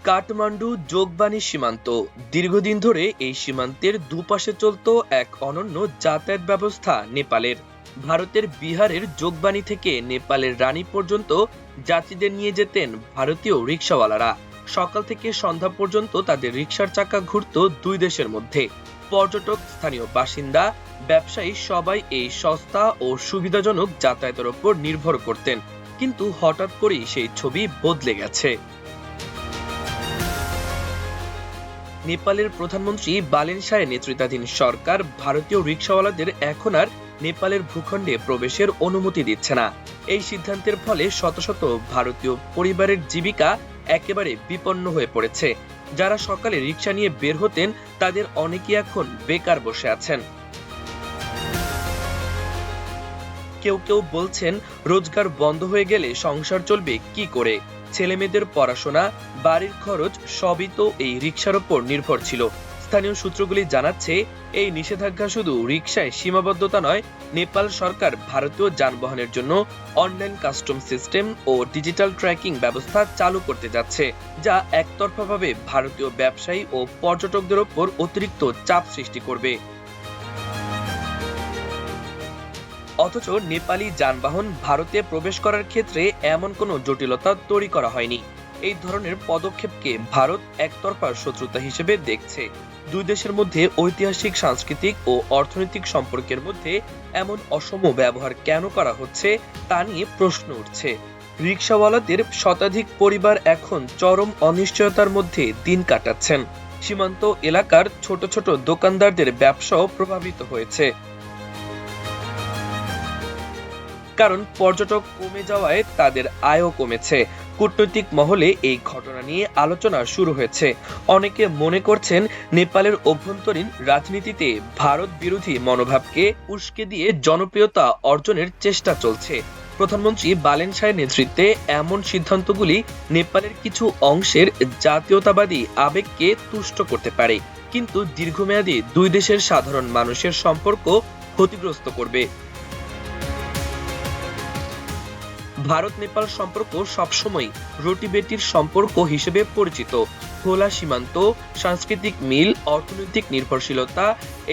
কাঠমান্ডু যোগবাণী সীমান্ত দীর্ঘদিন ধরে এই সীমান্তের দুপাশে চলত এক অনন্য যাতায়াত ব্যবস্থা নেপালের। ভারতের বিহারের যোগবাণী থেকে নেপালের রানী পর্যন্ত যাত্রীদের নিয়ে যেতেন ভারতীয় রিকশাওয়ালারা। সকাল থেকে সন্ধ্যা পর্যন্ত তাদের রিকশার চাকা ঘুরত দুই দেশের মধ্যে। পর্যটক, স্থানীয় বাসিন্দা, ব্যবসায়ী সবাই এই সস্তা ও সুবিধাজনক যাতায়াতের ওপর নির্ভর করতেন। কিন্তু হঠাৎ করেই সেই ছবি বদলে গেছে। নেপালের প্রধানমন্ত্রী বালেন শাহের নেতৃত্বাধীন সরকার ভারতীয় রিকশাওয়ালাদের এখন আর নেপালের ভূখণ্ডে প্রবেশের অনুমতি দিচ্ছে না। এই সিদ্ধান্তের ফলে শত শত ভারতীয় পরিবারের জীবিকা একেবারে বিপন্ন হয়ে পড়েছে। যারা সকালে রিকশা নিয়ে বের হতেন তাদের অনেকেই এখন বেকার বসে আছেন। কেউ কেউ বলছেন, রোজগার বন্ধ হয়ে গেলে সংসার চলবে কি করে? ছেলেমেয়েদের পড়াশোনা, বাড়ির খরচ সবই তো এই রিকশার ওপর নির্ভর ছিল। স্থানীয় সূত্রগুলি জানাচ্ছে, এই নিষেধাজ্ঞা শুধু রিকশায় সীমাবদ্ধতা নয়, নেপাল সরকার ভারতীয় যানবাহনের জন্য অনলাইন কাস্টম সিস্টেম ও ডিজিটাল ট্র্যাকিং ব্যবস্থা চালু করতে যাচ্ছে, যা একতরফাভাবে ভারতীয় ব্যবসায়ী ও পর্যটকদের ওপর অতিরিক্ত চাপ সৃষ্টি করবে। অথচ নেপালি যানবাহন ভারতে প্রবেশ করার ক্ষেত্রে এমন কোনো জটিলতা তৈরি করা হয়নি। এই ধরনের পদক্ষেপকে ভারত একতরফা শত্রুতা হিসেবে দেখছে। দুই দেশের মধ্যে ঐতিহাসিক, সাংস্কৃতিক ও অর্থনৈতিক সম্পর্কের মধ্যে এমন অসম ব্যবহার কেন করা হচ্ছে তা নিয়ে প্রশ্ন উঠছে। রিকশাওয়ালাদের শতাধিক পরিবার এখন চরম অনিশ্চয়তার মধ্যে দিন কাটাচ্ছেন। সীমান্ত এলাকার ছোট ছোট দোকানদারদের ব্যবসাও প্রভাবিত হয়েছে, কারণ পর্যটক কমে যাওয়ায় তাদের আয়ও কমেছে। কূটনৈতিক মহলে এই ঘটনা নিয়ে আলোচনা শুরু হয়েছে। অনেকে মনে করছেন, নেপালের অভ্যন্তরীণ রাজনীতিতে ভারত বিরোধী মনোভাবকে উস্কে দিয়ে জনপ্রিয়তা অর্জনের চেষ্টা চলছে। প্রধানমন্ত্রী বালেন শাহের নেতৃত্বে এমন সিদ্ধান্তগুলি নেপালের কিছু অংশের জাতীয়তাবাদী আবেগকে তুষ্ট করতে পারে, কিন্তু দীর্ঘমেয়াদী দুই দেশের সাধারণ মানুষের সম্পর্ক ক্ষতিগ্রস্ত করবে। ভারত নেপাল সম্পর্ক সবসময় রুটি বেটির সম্পর্ক হিসেবে পরিচিত। খোলা সীমান্ত, সাংস্কৃতিক মিল, অর্থনৈতিক নির্ভরশীলতা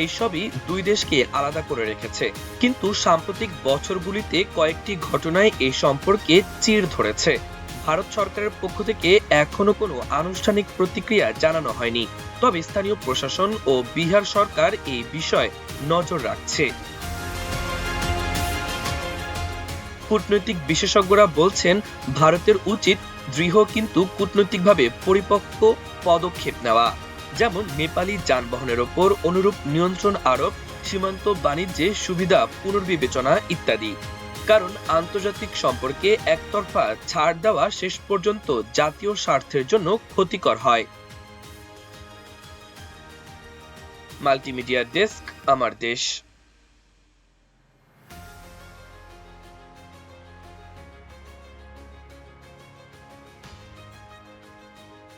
এইসবই দুই দেশকে আলাদা করে রেখেছে। কিন্তু সাম্প্রতিক বছরগুলিতে কয়েকটি ঘটনায় এই সম্পর্কে চির ধরেছে। ভারত সরকারের পক্ষ থেকে এখনো কোনো আনুষ্ঠানিক প্রতিক্রিয়া জানানো হয়নি, তবে স্থানীয় প্রশাসন ও বিহার সরকার এই বিষয়ে নজর রাখছে। কূটনৈতিক বিশেষজ্ঞরা বলছেন, ভারতের উচিত দৃঢ় কিন্তু কূটনৈতিকভাবে পরিপক্ক পদক্ষেপ নেওয়া, যেমন নেপালি যানবাহনের ওপর অনুরূপ নিয়ন্ত্রণ আরোপ, সীমান্ত বাণিজ্যে সুবিধা পুনর্বিবেচনা ইত্যাদি। কারণ আন্তর্জাতিক সম্পর্কে একতরফা ছাড় দেওয়া শেষ পর্যন্ত জাতীয় স্বার্থের জন্য ক্ষতিকর হয়। মাল্টিমিডিয়া ডেস্ক, আমার দেশ।